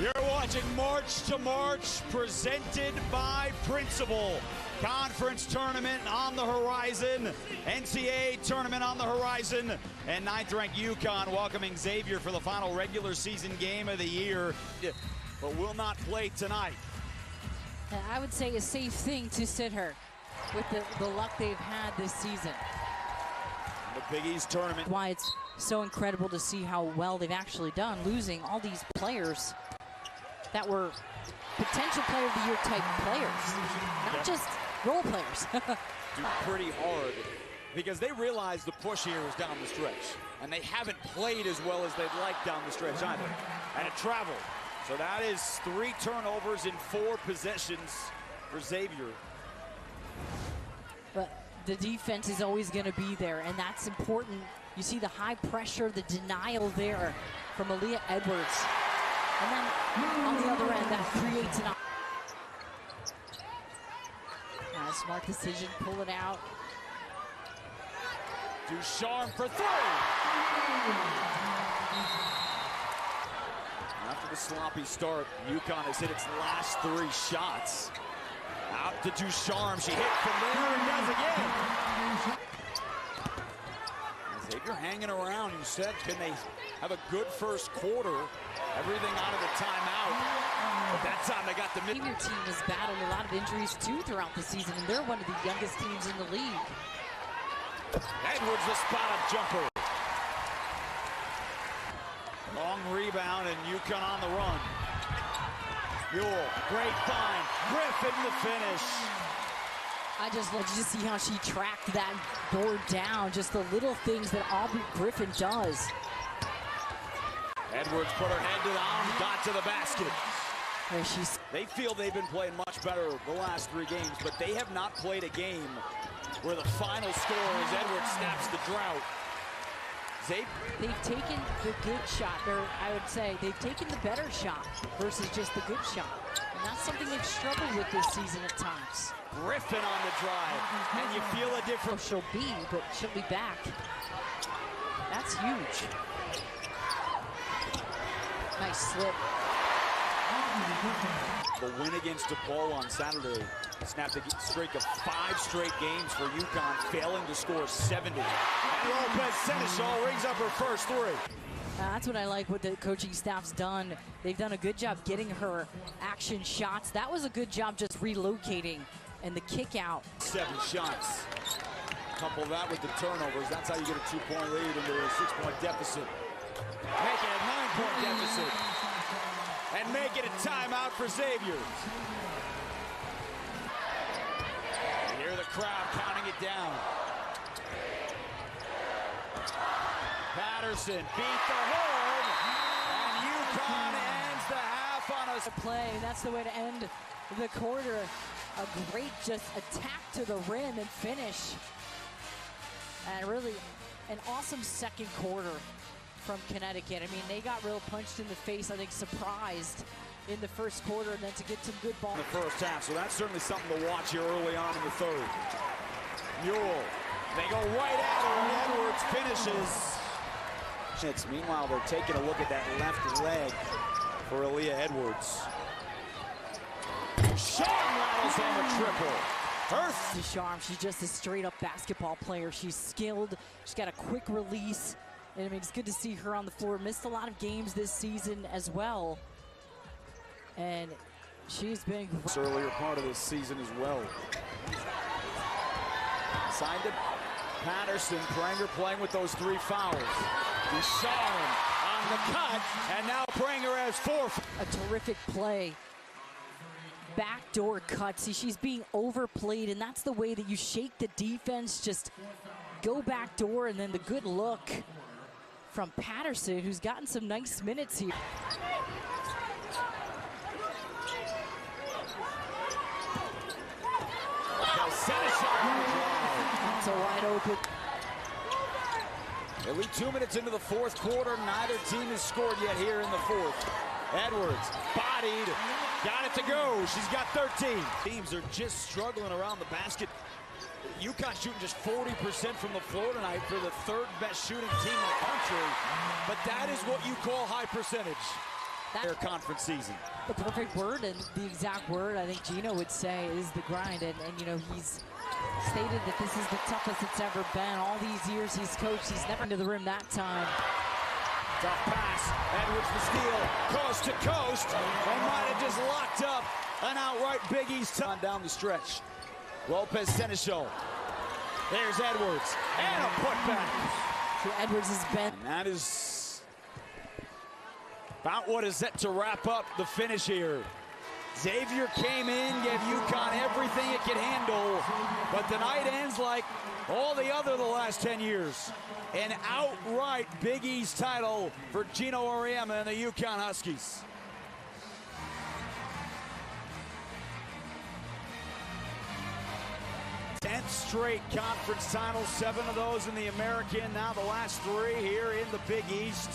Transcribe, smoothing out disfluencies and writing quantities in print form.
You're watching March to March, presented by Principal. Conference tournament on the horizon, NCAA tournament on the horizon, and 9th-ranked UConn welcoming Xavier for the final regular season game of the year, but will not play tonight. I would say a safe thing to sit her with the luck they've had this season. The Big East tournament. Why it's so incredible to see how well they've actually done, losing all these players that were potential player of the year type players, not just role players. Do pretty hard because they realize the push here is down the stretch, and they haven't played as well as they'd like down the stretch either, and it traveled. So that is 3 turnovers in 4 possessions for Xavier. But the defense is always going to be there, and that's important. You see the high pressure, the denial there from Aaliyah Edwards. And then on the other end, that creates an smart decision, pull it out. Ducharme for 3. After the sloppy start, UConn has hit its last 3 shots. Out to Ducharme, she hit from there and does again. Xavier hanging around. You said, can they have a good first quarter? Everything out of the timeout. But that time they got the mid. Xavier team has battled a lot of injuries too throughout the season, and they're one of the youngest teams in the league. Edwards the spot-up jumper. Long rebound and UConn on the run. Mule, great find. Griffin the finish. I just love to see how she tracked that board down. Just the little things that Aubrey Griffin does. Edwards put her head down, got to the basket. They feel they've been playing much better the last 3 games, but they have not played a game where the final score is Edwards snaps the drought. They've taken the good shot, or I would say they've taken the better shot versus just the good shot. And that's something they've struggled with this season at times. Griffin on the drive, and you feel a difference. She'll be, but she'll be back. That's huge. Nice slip. The win against DePaul on Saturday snapped a streak of 5 straight games for UConn, failing to score 70. And Lopez Seneschal rings up her first 3. That's what I like what the coaching staff's done. They've done a good job getting her action shots. That was a good job just relocating and the kick out. 7 shots. Couple that with the turnovers. That's how you get a 2-point lead into a 6-point deficit. Make it a 9-point deficit. And make it a timeout for Xavier. You hear the crowd counting it down. Patterson beat the horn, and UConn ends the half on a play. That's the way to end the quarter. A great just attack to the rim and finish. And really an awesome second quarter from Connecticut. I mean, they got real punched in the face, I think surprised in the first quarter, and then to get some good ball. In the first half, so that's certainly something to watch here early on in the 3rd. Mule, they go right at her, and Edwards finishes. Meanwhile, they're taking a look at that left leg for Aaliyah Edwards. Ducharme rattles home a triple. Ducharme, she's just a straight-up basketball player. She's skilled. She's got a quick release. And I mean, it's good to see her on the floor. Missed a lot of games this season as well. And she's been this earlier part of this season as well. Signed it. Patterson, Pranger playing with those 3 fouls. Ducharme on the cut, and now Pranger has 4. A terrific play. Backdoor cut. See, she's being overplayed, and that's the way that you shake the defense. Just go backdoor, and then the good look from Patterson, who's gotten some nice minutes here. It's a wide open. Nearly 2 minutes into the 4th quarter, neither team has scored yet here in the 4th. Edwards, bodied, got it to go. She's got 13. Teams are just struggling around the basket. UConn shooting just 40% from the floor tonight for the 3rd best shooting team in the country. But that is what you call high percentage. Their conference season. The perfect word, and the exact word I think Gino would say is the grind. And you know, he's stated that this is the toughest it's ever been. All these years he's coached, he's never into the rim that time. Tough pass. Edwards the steal, coast to coast, and might have just locked up an outright Big East time down the stretch. Lopez Seneschal. There's Edwards, and a putback. So Edwards has been. And that is about what is set to wrap up the finish here. Xavier came in, gave UConn everything it could handle, but the night ends like all the last 10 years. An outright Big East title for Gino Auriemma and the UConn Huskies. 10th straight conference titles, 7 of those in the American, now the last 3 here in the Big East.